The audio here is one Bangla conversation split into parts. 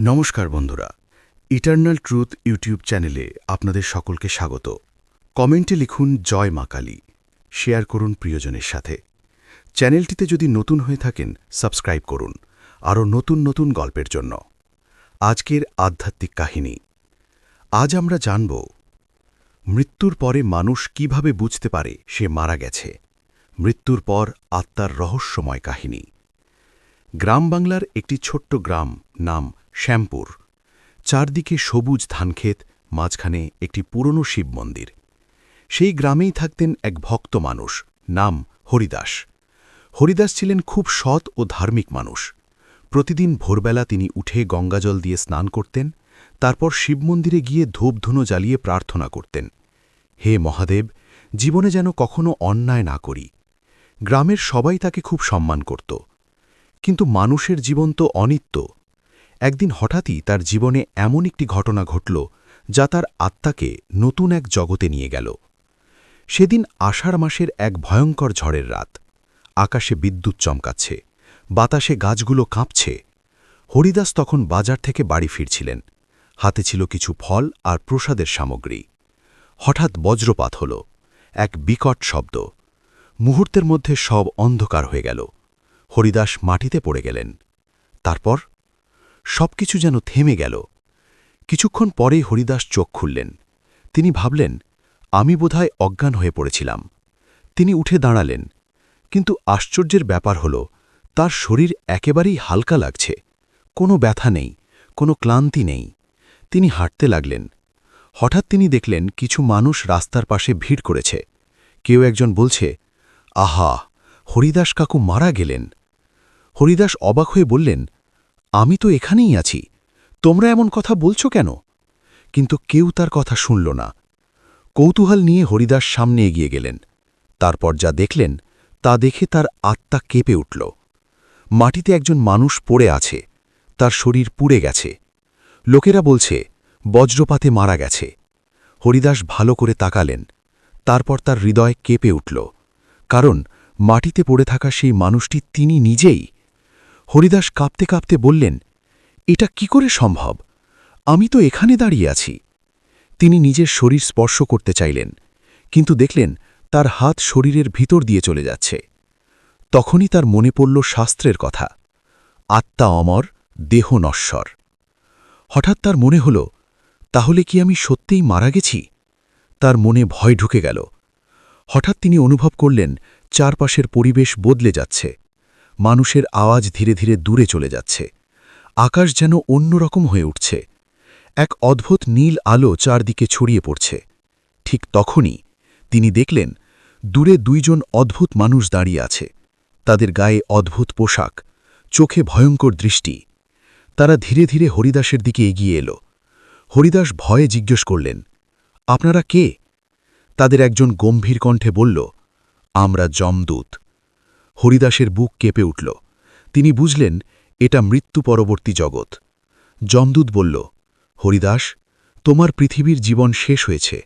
নমস্কার বন্ধুরা, ইটারনাল ট্রুথ ইউটিউব চ্যানেলে আপনাদের সকলকে স্বাগত। কমেন্টে লিখুন জয় মা কালী, শেয়ার করুন প্রিয়জনের সাথে। চ্যানেলটিতে যদি নতুন হয়ে থাকেন সাবস্ক্রাইব করুন আরও নতুন নতুন গল্পের জন্য। আজকের আধ্যাত্মিক কাহিনী। আজ আমরা জানব মৃত্যুর পরে মানুষ কিভাবে বুঝতে পারে সে মারা গেছে। মৃত্যুর পর আত্মার রহস্যময় কাহিনী। গ্রাম বাংলার একটি ছোট্ট গ্রাম, নাম শ্যামপুর। চারদিকে সবুজ ধানক্ষেত, মাঝখানে একটি পুরনো শিব মন্দির। সেই গ্রামেই থাকতেন এক ভক্ত মানুষ, নাম হরিদাস। হরিদাস ছিলেন খুব সৎ ও ধার্মিক মানুষ। প্রতিদিন ভোরবেলা তিনি উঠে গঙ্গাজল দিয়ে স্নান করতেন, তারপর শিব মন্দিরে গিয়ে ধূপধুনো জ্বালিয়ে প্রার্থনা করতেন, হে মহাদেব, জীবনে যেন কখনো অন্যায় না করি। গ্রামের সবাই তাকে খুব সম্মান করত। কিন্তু মানুষের জীবন তো অনিত্য। একদিন হঠাৎই তার জীবনে এমন একটি ঘটনা ঘটল যা তার আত্মাকে নতুন এক জগতে নিয়ে গেল। সেদিন আষাঢ় মাসের এক ভয়ঙ্কর ঝড়ের রাত। আকাশে বিদ্যুৎ চমকাচ্ছে, বাতাসে গাছগুলো কাঁপছে। হরিদাস তখন বাজার থেকে বাড়ি ফিরছিলেন। হাতে ছিল কিছু ফল আর প্রসাদের সামগ্রী। হঠাৎ বজ্রপাত হল, এক বিকট শব্দ। মুহূর্তের মধ্যে সব অন্ধকার হয়ে গেল। হরিদাস মাটিতে পড়ে গেলেন। তারপর সবকিছু যেন থেমে গেল। কিছুক্ষণ পরেই হরিদাস চোখ খুললেন। তিনি ভাবলেন, আমি বোধহয় অজ্ঞান হয়ে পড়েছিলাম। তিনি উঠে দাঁড়ালেন, কিন্তু আশ্চর্যের ব্যাপার হল তার শরীর একেবারেই হালকা লাগছে। কোনো ব্যথা নেই, কোনো ক্লান্তি নেই। তিনি হাঁটতে লাগলেন। হঠাৎ তিনি দেখলেন কিছু মানুষ রাস্তার পাশে ভিড় করেছে। কেউ একজন বলছে, আহা, হরিদাস কাকু মারা গেলেন। হরিদাস অবাক হয়ে বললেন, আমি তো এখানেই আছি, তোমরা এমন কথা বলছো কেন? কিন্তু কেউ তার কথা শুনল না। কৌতূহল নিয়ে হরিদাস সামনে এগিয়ে গেলেন। তারপর যা দেখলেন তা দেখে তার আত্মা কেঁপে উঠল। মাটিতে একজন মানুষ পড়ে আছে, তার শরীর পুড়ে গেছে। লোকেরা বলছে বজ্রপাতে মারা গেছে। হরিদাস ভালো করে তাকালেন। তারপর তার হৃদয় কেঁপে উঠল, কারণ মাটিতে পড়ে থাকা সেই মানুষটি তিনি নিজেই। হরিদাস কাঁপতে কাঁপতে বললেন, এটা কি করে সম্ভব? আমি তো এখানে দাঁড়িয়ে আছি। তিনি নিজের শরীর স্পর্শ করতে চাইলেন, কিন্তু দেখলেন তার হাত শরীরের ভিতর দিয়ে চলে যাচ্ছে। তখনই তার মনে পড়ল শাস্ত্রের কথা, আত্মা অমর, দেহ নশ্বর। হঠাৎ তার মনে হল, তাহলে কি আমি সত্যিই মারা গেছি? তার মনে ভয় ঢুকে গেল। হঠাৎ তিনি অনুভব করলেন চারপাশের পরিবেশ বদলে যাচ্ছে। মানুষের আওয়াজ ধীরে ধীরে দূরে চলে যাচ্ছে। আকাশ যেন অন্যরকম হয়ে উঠছে। এক অদ্ভুত নীল আলো চারদিকে ছড়িয়ে পড়ছে। ঠিক তখনই তিনি দেখলেন দূরে দুইজন অদ্ভুত মানুষ দাঁড়িয়ে আছে। তাদের গায়ে অদ্ভুত পোশাক, চোখে ভয়ঙ্কর দৃষ্টি। তারা ধীরে ধীরে হরিদাসের দিকে এগিয়ে এলো। হরিদাস ভয়ে জিজ্ঞেস করলেন, আপনারা কে? তাদের একজন গম্ভীর কণ্ঠে বলল, আমরা যমদূত। হরিদাসের বুক কেঁপে উঠল। তিনি বুঝলেন এটা মৃত্যু পরবর্তী জগৎ। যমদূত বলল, হরিদাস, তোমার পৃথিবীর জীবন শেষ হয়েছে।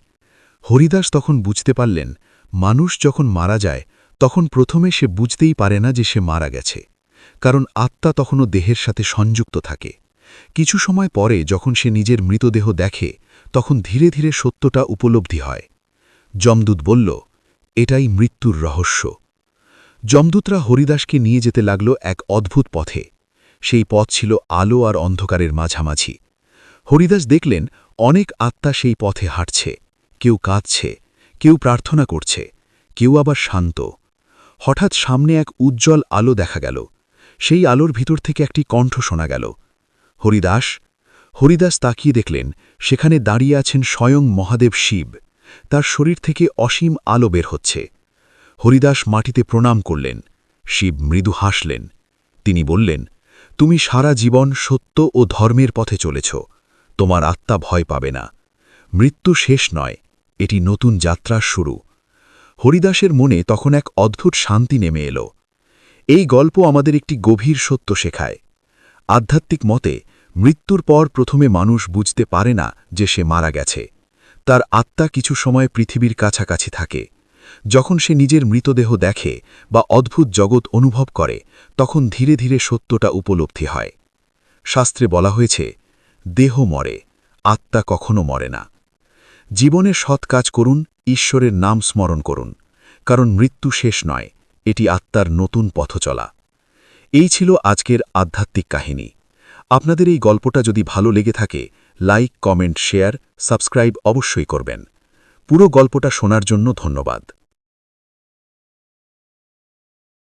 হরিদাস তখন বুঝতে পারলেন, মানুষ যখন মারা যায় তখন প্রথমে সে বুঝতেই পারে না যে সে মারা গেছে, কারণ আত্মা তখনও দেহের সাথে সংযুক্ত থাকে। কিছু সময় পরে যখন সে নিজের মৃতদেহ দেখে তখন ধীরে ধীরে সত্যটা উপলব্ধি হয়। যমদূত বলল, এটাই মৃত্যুর রহস্য। যমদূতরা হরিদাসকে নিয়ে যেতে লাগল এক অদ্ভুত পথে। সেই পথ ছিল আলো আর অন্ধকারের মাঝামাঝি। হরিদাস দেখলেন অনেক আত্মা সেই পথে হাঁটছে। কেউ কাঁদছে, কেউ প্রার্থনা করছে, কেউ আবার শান্ত। হঠাৎ সামনে এক উজ্জ্বল আলো দেখা গেল। সেই আলোর ভিতর থেকে একটি কণ্ঠ শোনা গেল, হরিদাস। হরিদাস তাকিয়ে দেখলেন সেখানে দাঁড়িয়ে আছেন স্বয়ং মহাদেব শিব। তার শরীর থেকে অসীম আলো বের হচ্ছে। হরিদাস মাটিতে প্রণাম করলেন। শিব মৃদু হাসলেন। তিনি বললেন, তুমি সারা জীবন সত্য ও ধর্মের পথে চলেছ। তোমার আত্মা ভয় পাবে না। মৃত্যু শেষ নয়, এটি নতুন যাত্রার শুরু। হরিদাসের মনে তখন এক অদ্ভুত শান্তি নেমে এলো। এই গল্প আমাদের একটি গভীর সত্য শেখায়। আধ্যাত্মিক মতে মৃত্যুর পর প্রথমে মানুষ বুঝতে পারে না যে সে মারা গেছে। তার আত্মা কিছু সময় পৃথিবীর কাছাকাছি থাকে। যখন সে নিজের মৃতদেহ দেখে বা অদ্ভুত জগৎ অনুভব করে তখন ধীরে ধীরে সত্যটা উপলব্ধি হয়। শাস্ত্রে বলা হয়েছে, দেহ মরে, আত্মা কখনো মরে না। জীবনে সৎ কাজ করুন, ঈশ্বরের নাম স্মরণ করুন, কারণ মৃত্যু শেষ নয়, এটি আত্মার নতুন পথচলা। এই ছিল আজকের আধ্যাত্মিক কাহিনী। আপনাদের এই গল্পটা যদি ভালো লেগে থাকে, লাইক, কমেন্ট, শেয়ার, সাবস্ক্রাইব অবশ্যই করবেন। পুরো গল্পটা শোনার জন্য ধন্যবাদ।